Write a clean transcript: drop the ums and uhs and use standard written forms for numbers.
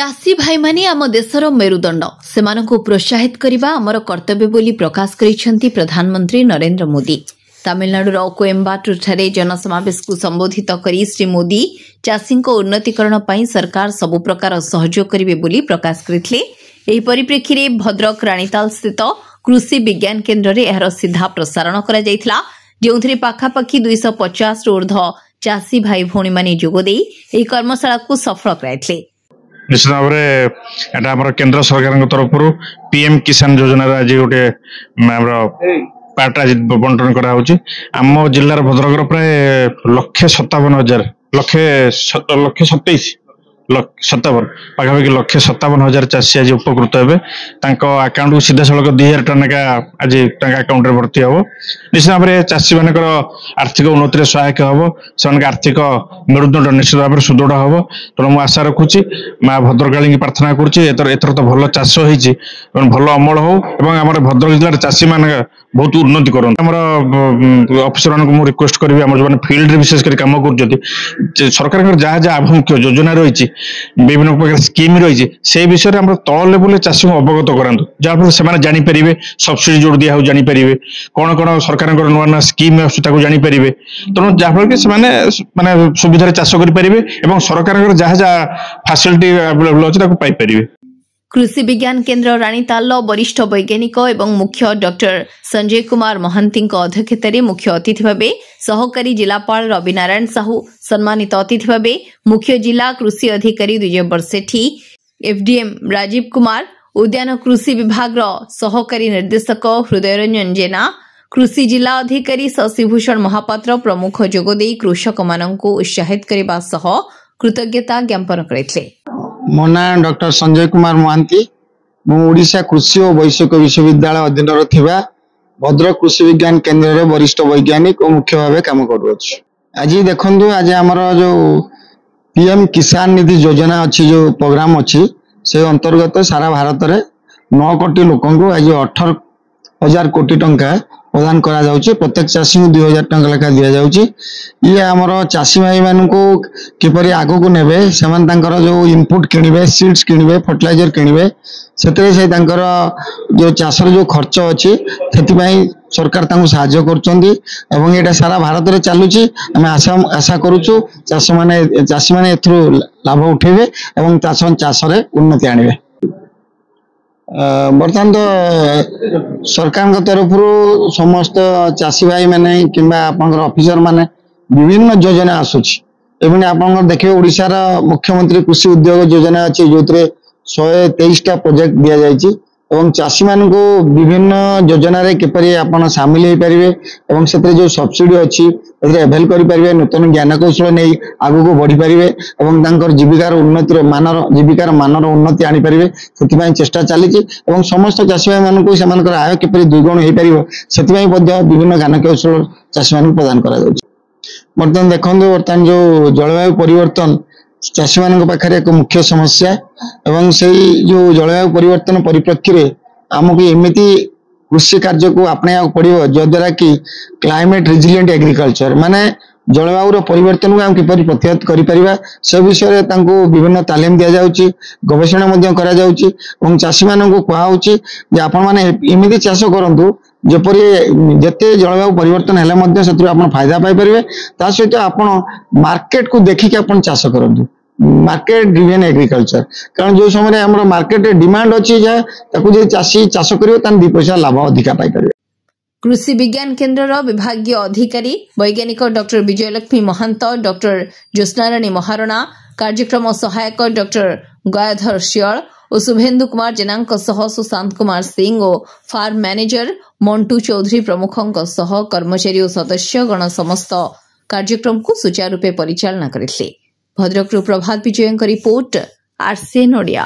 चाषी भाई माने आम देशर मेरुदंड सेमानंकु प्रोत्साहित करबा आमर कर्तव्य बोली प्रकाश करिसेंती प्रधानमंत्री नरेंद्र मोदी। तमिलनाडुर कोयम्बाटूर ठारे जनसमावेश को संबोधित करी श्री मोदी चाषी उन्नतीकरण पई सरकार सबु प्रकार सहयोग करिवे बोली प्रकाश करथिले। एही परिप्रेक्षी रे भद्रक रानीताल स्थित कृषि विज्ञान केन्द्र रे एहर सीधा प्रसारण करा जायथिला, जेउथरे पाखापाखी 250 रु ऊर्ध्व चाषी भाई भौणी माने जोग देई एही कर्मशाला को सफल कराइथिले। निश्चित भाव में केंद्र सरकार तरफ पीएम किसान योजना आज गोटे पार्ट आज बंटन कराम जिलार भद्रक प्राय 1,57,000 1,57,000 पाखापाखि 1,57,000 चाषी आज उपकृत हे। आकाउंट को सीधा सड़क 2,000 टका आज आकाउंट में भर्ती हम। निश्चित भाव में चाषी मान आर्थिक उन्नति सहायक हम, से आर्थिक मेरुदंड निश्चित भाव में सुदृढ़ हम। तेणु मुझे आशा रखुची माँ भद्रकाली की प्रार्थना करुँच तो भल चाष हो भल अमल हो आम भद्रक जिले चाषी मान बहुत उन्नति करूँ। ऑफिसर मान रिक्वेस्ट करी जो फील्ड विशेषकर कम कर सरकार जहाँ जहाँ आभिमुख्य योजना रही विभिन्न प्रकार स्कीम रही से विषय में तल लेवल चाषी को अवगत करातु जहाँफल से जानीपर सब्सिडी जो दिया जानीपर कौन कौन सरकार नुआ नुआ स्कीम जानीपर तेणु जहाँफल कि माने सुविधा चाष करें सरकार जहाँ जहाँ फैसिलिटी अवेलेबल अच्छी पाइपर। कृषि विज्ञान केन्द्र रानीताल वरिष्ठ वैज्ञानिक एवं मुख्य डॉक्टर संजय कुमार महांती अध्यक्षतार मुख्य अतिथि भाव सहकारी जिलापाल रवि नारायण साहू, सम्मानित अतिथि भाव मुख्य जिला कृषि अधिकारी द्विजय सेठी, एफडीएम राजीव कुमार, उद्यान कृषि विभाग सहकारी निर्देशक हृदय रंजन जेना, कृषि जिला अधिकारी शशिभूषण महापात्र प्रमुख जोगदे कृषक माननकु उत्साहित करबा सह कृतज्ञता ज्ञापन करथिले। मो ना डॉक्टर संजय कुमार महांती, ओडिशा कृषि और वैषयिक विश्वविद्यालय अधीन भद्रक कृषि विज्ञान केन्द्र वरिष्ठ वैज्ञानिक और मुख्य भाव काम कर। आज देखु आज आमर जो पीएम किसान निधि योजना अच्छी जो प्रोग्राम अच्छी से अंतर्गत सारा भारत में 9 कोटी लोक आज 18,000 कोटी टंका प्रदान करा जाउची। प्रत्येक चाषी को 2,000 टंका लेखा दिया जाउची। ये आमर चाषी भाई मान को किपरि आगो को नेबे सेमान तांकर जो इनपुट किनिबे, सीड्स किनिबे, फर्टिलाइजर किनिबे सेतरे से तांकर जो चाषर जो खर्च अछि सेति भाई सरकार तांको सहायता करचंदी एवं एटा सारा भारत रे चालुची। हम आशा करूछु चाषी माने एथरो लाभ उठेबे एवं चाष रे उन्नति आनिबे। बर्तमान तो सरकार तरफ समस्त चाषी भाई माने किंबा आपनकर ऑफिसर माने विभिन्न योजना आसुची। एवं आपनकर देखिए ओडिशा मुख्यमंत्री कृषि उद्योग योजना अच्छी जो 123टा प्रोजेक्ट दिया जायछि एवं चाषी मान को विभिन्न योजना रे किपरि आपण शामिल हो पारिबे एवं सेते जो सब्सिडी अछि एभेल करि पारिबे, नूतन ज्ञान कौशल नहीं आगु को बढ़ी पारिबे एवं तांकर जीविकार उन्नति मानर उन्नति आनी पारिबे सेति चेष्टा चली एवं समस्त चाषी भाई मान को सेमानकर आय किपरि द्विगुण हो पारिबो सेति विभिन्न ज्ञान कौशल चाषी मान प्रदान करा जाउछि। बर्तमान देखंदो बर्तमान जो जलवायु परिवर्तन चाषी मान पाखे एक मुख्य समस्या एवं से जो जलवायु परिवर्तन परिप्रेक्षी में आमको एमती कृषि कार्य को अपना पड़ो जद्वारा कि क्लाइमेट रेजिलिएंट एग्रीकल्चर माने जलवायु परिवर्तन को किपरि प्रतिहत करिपरिबा से विषय में विभिन्न तालीम दि जाउची, गवेषणा करा जाउची एवं चाषी मान को कहुची जे आपण माने एमती चाष करंतु जेपरी जिते जलवायु परिवर्तन हेले से फायदा पाइपर ता सहित आपण मार्केट को देखिक आप चाष करूँ मार्केट ड्रिवेन एग्रीकल्चर कारण जो समय आम मार्केट डिमांड अच्छी जो चाषी चाष कर 2 पैसा लाभ अधिका पाइपर। कृषि विज्ञान केन्द्र विभागीय अधिकारी वैज्ञानिक डॉक्टर विजयलक्ष्मी महंत, डॉक्टर ज्योत्स्नाराणी महारणा, कार्यक्रम सहायक डॉक्टर गयाधर शियाल और शुभेन्दु कुमार जेना सुशांत कुमार सिंह और फार्म मैनेजर मंटू चौधरी प्रमुखों सह कर्मचारी और सदस्य गण समस्त कार्यक्रम को सुचारू रूपे परिचालना करथिले। भद्रक प्रभात विजयଙ୍କ रिपोर्ट आरसीएन ओडिया।